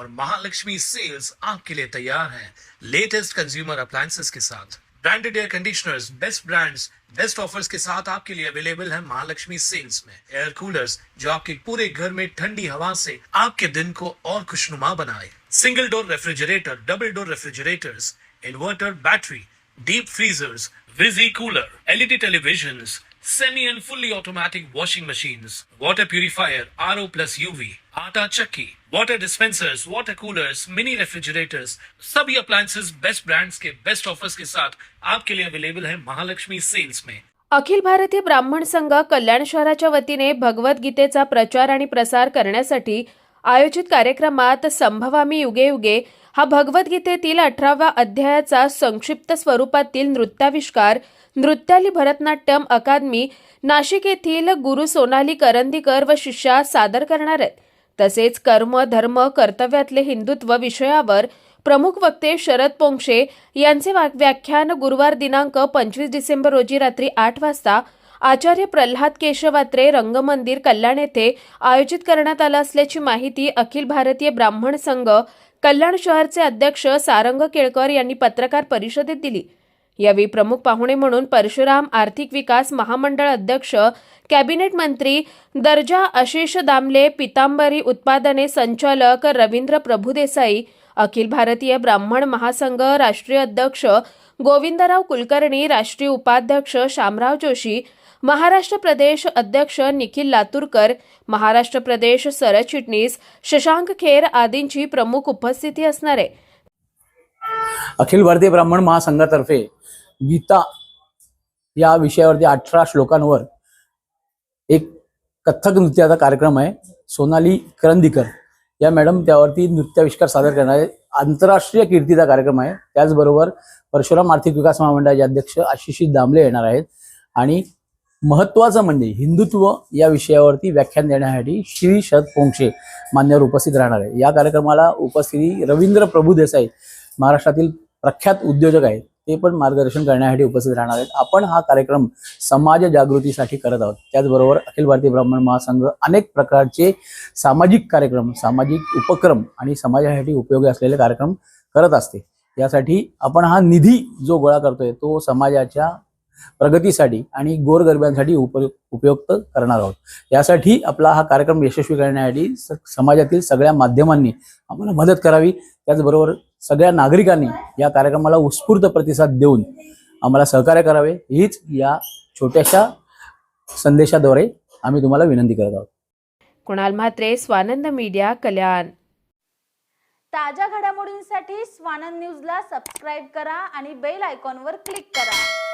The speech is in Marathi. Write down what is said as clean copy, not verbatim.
और महालक्ष्मी सेल्स आपके लिए तैयार है लेटेस्ट कंज्यूमर अप्लायंसेस के साथ। Branded air conditioners, best brands, best offers के साथ आपके लिए अवेलेबल है महालक्ष्मी सेल्स में। एयर कूलर्स जो आपके पूरे घर में ठंडी हवा से आपके दिन को और खुशनुमा बनाए। Single door refrigerator, double door refrigerators, inverter battery, deep freezers, visi cooler, LED televisions, semi and fully automatic washing machines, water purifier, RO plus UV, आटा चक्की, water dispensers, water coolers, mini refrigerators, सभी अप्लायंसेस बेस्ट ब्रांड्स के बेस्ट ऑफर्स के साथ आपके लिए अवेलेबल है महालक्ष्मी सेल्स में। अखिल भारतीय ब्राह्मण संघ कल्याण शहराच्या वतीने भगवद्गीतेचा प्रचार आणि प्रसार करण्यासाठी आयोजित कार्यक्रमात संभवामी युगे युगे हा भगवद्गीतेतील 18व्या अध्यायाचा संक्षिप्त स्वरूपातील नृत्याविष्कार नृत्याली भरतनाट्यम अकादमी नाशिक येथील गुरु सोनाली करंदीकर व शिष्या सादर करणार आहेत। तसेच कर्म धर्म कर्तव्यातले हिंदुत्व विषयावर प्रमुख वक्ते शरद पोंक्षे यांचे व्याख्यान गुरुवार दिनांक 25 डिसेंबर रोजी रात्री 8 वाजता आचार्य प्रल्हाद केशवात्रे रंगमंदिर कल्याण येथे आयोजित करण्यात आलं असल्याची माहिती अखिल भारतीय ब्राह्मण संघ कल्याण शहरचे अध्यक्ष सारंग केळकर यांनी पत्रकार परिषदेत दिली। यावेळी प्रमुख पाहुणे म्हणून परशुराम आर्थिक विकास महामंडळ अध्यक्ष कॅबिनेट मंत्री दर्जा आशिष दामले, पितांबरी उत्पादने संचालक रवींद्र प्रभुदेसाई, अखिल भारतीय ब्राह्मण महासंघ राष्ट्रीय अध्यक्ष गोविंदराव कुलकर्णी, राष्ट्रीय उपाध्यक्ष शामराव जोशी, महाराष्ट्र प्रदेश अध्यक्ष निखिल लातूरकर, महाराष्ट्र प्रदेश सरचिटणीस शशांक खेर आदींची प्रमुख उपस्थिती असणार आहे। अखिल भारतीय ब्राह्मण महासंघातर्फे गीता या विषयावरती 18 श्लोकांवर एक कथ्थक नृत्याचा कार्यक्रम आहे। सोनाली करंदीकर या मॅडम त्यावरती नृत्याविष्कार सादर करणार आहे। आंतरराष्ट्रीय कीर्तीचा कार्यक्रम आहे। त्याचबरोबर परशुराम आर्थिक विकास महामंडळाचे अध्यक्ष आशिष दामले येणार आहेत आणि महत्त्वाचं म्हणजे हिंदुत्व या विषयावरती व्याख्यान देण्यासाठी श्री शरद पोंक्षे मान्यवर उपस्थित राहणार आहे। या कार्यक्रमाला उपस्थिती रवींद्र प्रभुदेसाई महाराष्ट्रातील प्रख्यात उद्योजक आहेत, ते पण मार्गदर्शन करण्यासाठी उपस्थित राहणार आहेत। आपण हा कार्यक्रम समाज जागृतीसाठी करत आहोत। त्याचबरोबर अखिल भारतीय ब्राह्मण महासंघ अनेक प्रकारचे सामाजिक कार्यक्रम, सामाजिक उपक्रम आणि समाजासाठी उपयोगी असलेले कार्यक्रम करत असते। यासाठी आपण हा निधी जो गोळा करतोय तो समाजाच्या प्रगतीसाठी आणि गोरगरिबांसाठी उपयुक्त करणार आहोत। यासाठी आपला हा कार्यक्रम यशस्वी करण्यासाठी समाजातील सगळ्या माध्यमांनी आम्हाला मदत करावी। त्याचबरोबर सगळ्या नागरिकांनी या कार्यक्रमाला उत्स्फूर्त प्रतिसाद देऊन आम्हाला सहकार्य करावे, हीच या छोट्याशा संदेशाद्वारे आम्ही तुम्हाला विनंती करत आहोत। कुणाल म्हात्रे, स्वानंद मीडिया, कल्याण। ताज्या घडामोडींसाठी स्वानंद न्यूजला सबस्क्राइब करा आणि बेल आयकॉनवर क्लिक करा।